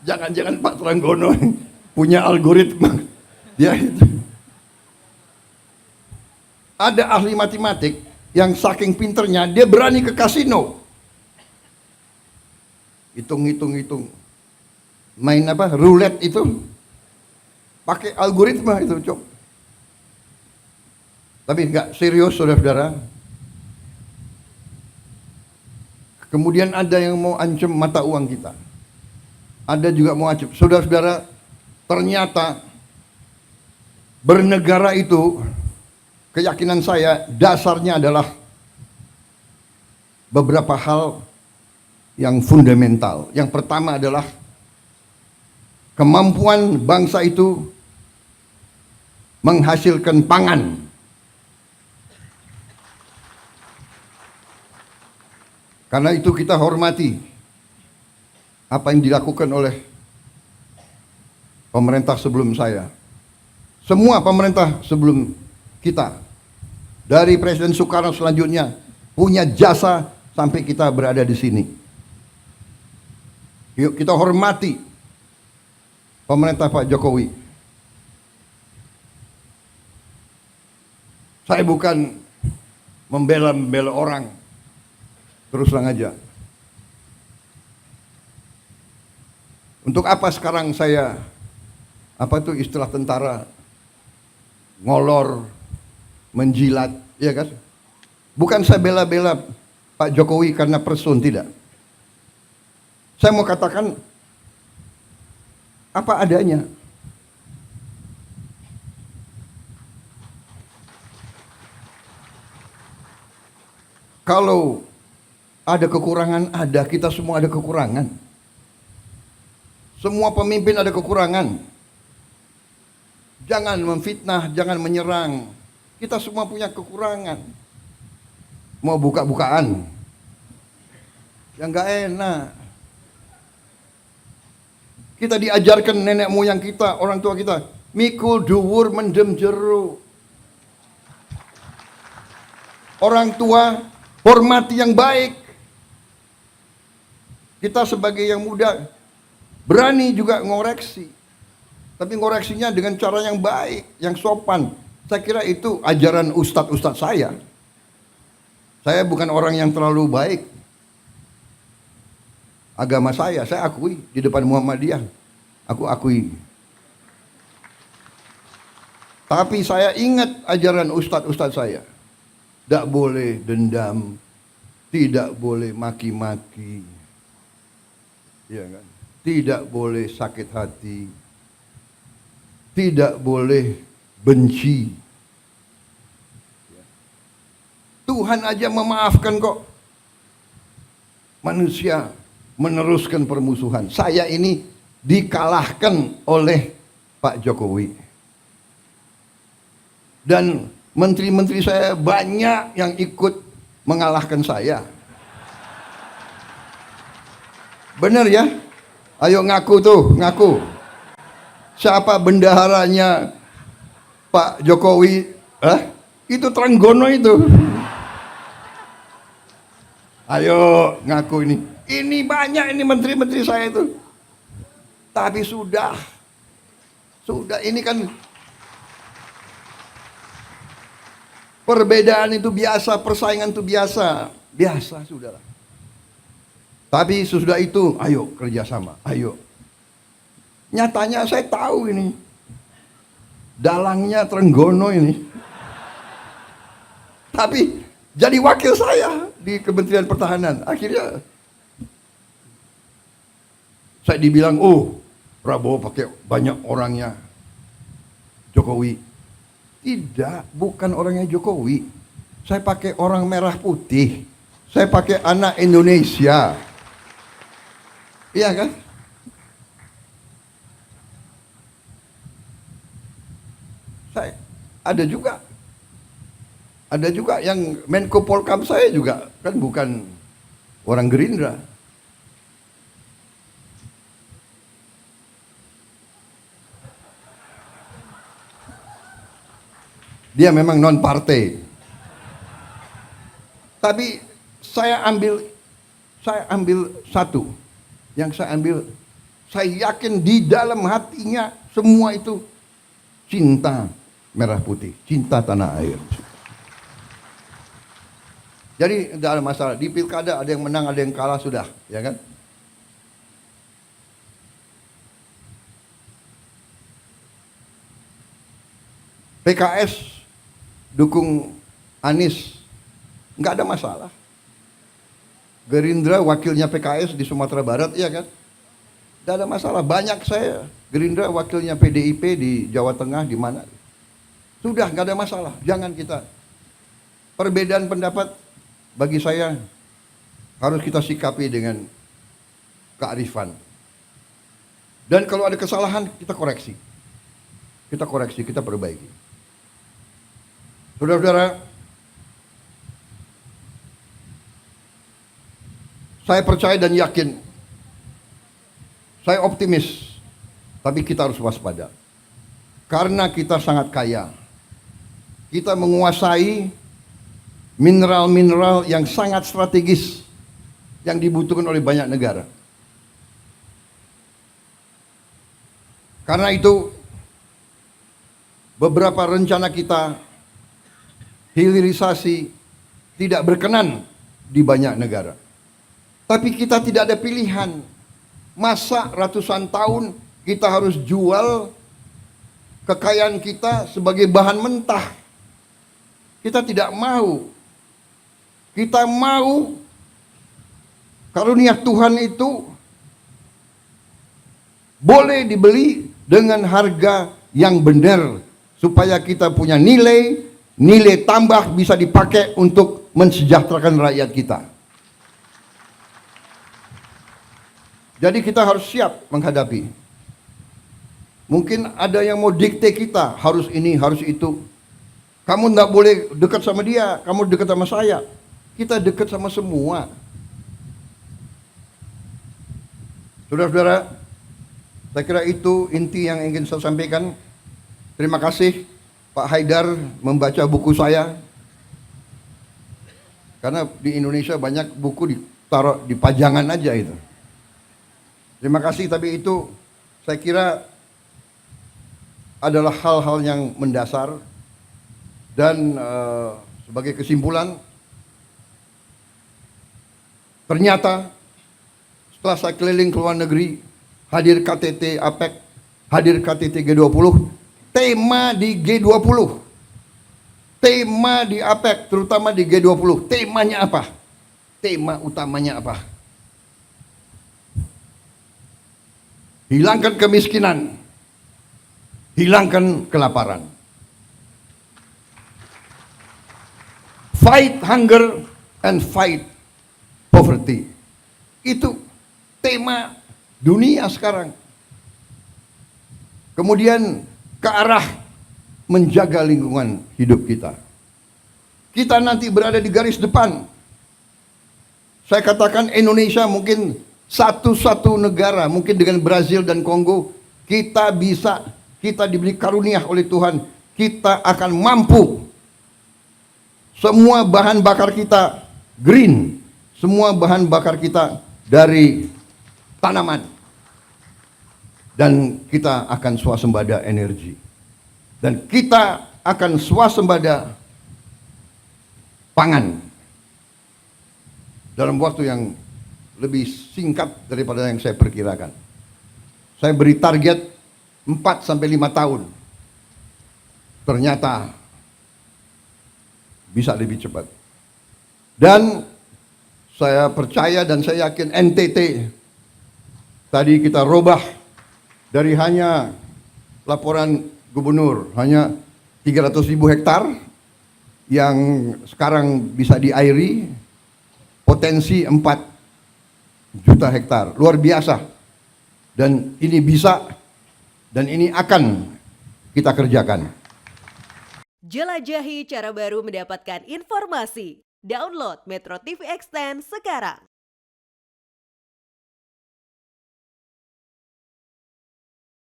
Jangan-jangan Pak Trenggono punya algoritma. Dia itu. Ada ahli matematik yang saking pinternya dia berani ke kasino. Hitung. Main apa? Roulette itu. Pakai algoritma itu, Cok. Tapi enggak serius, saudara-saudara. Kemudian ada yang mau ancam mata uang kita. Ada juga mau ancam. Saudara-saudara, ternyata bernegara itu, keyakinan saya dasarnya adalah beberapa hal yang fundamental. Yang pertama adalah kemampuan bangsa itu menghasilkan pangan. Karena itu kita hormati apa yang dilakukan oleh pemerintah sebelum saya. Semua pemerintah sebelum kita, dari Presiden Soekarno selanjutnya, punya jasa sampai kita berada di sini. Yuk kita hormati pemerintah Pak Jokowi. Saya bukan membela orang, terus terang aja. Untuk apa sekarang saya, apa itu istilah tentara, ngolor, menjilat, ya kan? Bukan saya bela-bela Pak Jokowi karena person, tidak. Saya mau katakan apa adanya. Kalau ada kekurangan, ada, kita semua ada kekurangan. Semua pemimpin ada kekurangan. Jangan memfitnah, jangan menyerang. Kita semua punya kekurangan. Mau buka-bukaan, yang gak enak. Kita diajarkan nenek moyang kita, orang tua kita, mikul duwur mendem jero. Orang tua hormati yang baik. Kita sebagai yang muda berani juga ngoreksi. Tapi ngoreksinya dengan cara yang baik, yang sopan. Saya kira itu ajaran ustadz-ustadz saya. Saya bukan orang yang terlalu baik. Agama saya akui di depan Muhammadiyah. Aku akui. Tapi saya ingat ajaran ustadz-ustadz saya. Tidak boleh dendam, tidak boleh maki-maki, ya kan? Tidak boleh sakit hati, tidak boleh benci. Tuhan aja memaafkan kok. Manusia meneruskan permusuhan. Saya ini dikalahkan oleh Pak Jokowi. Dan menteri-menteri saya banyak yang ikut mengalahkan saya. Benar ya? Ayo ngaku tuh, ngaku. Siapa bendaharanya Pak Jokowi? Itu Trenggono itu. Ayo ngaku ini. Ini banyak ini menteri-menteri saya itu. Tapi sudah ini kan perbedaan itu biasa, persaingan itu biasa sudahlah. Tapi sesudah itu, ayo kerjasama, ayo. Nyatanya saya tahu ini, dalangnya Trenggono ini. Tapi jadi wakil saya di Kementerian Pertahanan. Akhirnya saya dibilang, oh Prabowo pakai banyak orangnya Jokowi. Tidak, bukan orangnya Jokowi. Saya pakai orang merah putih. Saya pakai anak Indonesia. Iya kan? Saya ada juga yang Menko Polkam saya juga kan bukan orang Gerindra. Dia memang non partai. Tapi saya ambil satu. Yang saya ambil Saya yakin di dalam hatinya semua itu cinta merah putih, cinta tanah air. Jadi tidak ada masalah. Di pilkada ada yang menang, ada yang kalah, sudah, ya kan? PKS dukung Anies, nggak ada masalah. Gerindra wakilnya PKS di Sumatera Barat, iya kan? Nggak ada masalah. Banyak saya Gerindra wakilnya PDIP di Jawa Tengah, di mana? Sudah, nggak ada masalah. Jangan kita perbedaan pendapat, bagi saya harus kita sikapi dengan kearifan. Dan kalau ada kesalahan, kita koreksi. Kita koreksi, kita perbaiki. Saudara-saudara, saya percaya dan yakin, saya optimis, tapi kita harus waspada. Karena kita sangat kaya. Kita menguasai mineral-mineral yang sangat strategis yang dibutuhkan oleh banyak negara. Karena itu, beberapa rencana kita hilirisasi tidak berkenan di banyak negara. Tapi kita tidak ada pilihan. Masa ratusan tahun kita harus jual kekayaan kita sebagai bahan mentah? Kita tidak mau. Kita mau karunia Tuhan itu boleh dibeli dengan harga yang benar, supaya kita punya nilai tambah bisa dipakai untuk mensejahterakan rakyat kita. Jadi kita harus siap menghadapi. Mungkin ada yang mau dikte kita, harus ini, harus itu. Kamu tidak boleh dekat sama dia, kamu dekat sama saya. Kita dekat sama semua. Saudara-saudara, saya kira itu inti yang ingin saya sampaikan. Terima kasih Pak Haidar membaca buku saya. Karena di Indonesia banyak buku ditaruh di pajangan aja itu. Terima kasih, tapi itu saya kira adalah hal-hal yang mendasar. Dan sebagai kesimpulan, ternyata setelah saya keliling ke luar negeri, hadir KTT APEC, hadir KTT G20, tema di G20, tema di APEC, terutama di G20, temanya apa? Tema utamanya apa? Hilangkan kemiskinan, hilangkan kelaparan. Fight hunger and fight poverty. Itu tema dunia sekarang. Kemudian ke arah menjaga lingkungan hidup kita. Kita nanti berada di garis depan. Saya katakan Indonesia mungkin satu-satu negara, mungkin dengan Brazil dan Kongo, kita diberi karunia oleh Tuhan, kita akan mampu. Semua bahan bakar kita green, semua bahan bakar kita dari tanaman. Dan kita akan swasembada energi. Dan kita akan swasembada pangan. Dalam waktu yang lebih singkat daripada yang saya perkirakan. Saya beri target 4 sampai 5 tahun. Ternyata bisa lebih cepat. Dan saya percaya dan saya yakin NTT tadi kita robah dari hanya laporan gubernur hanya 300.000 hektar yang sekarang bisa diairi, potensi 4 juta hektar, luar biasa. Dan ini bisa dan ini akan kita kerjakan. Jelajahi cara baru mendapatkan informasi. Download Metro TV Extend sekarang.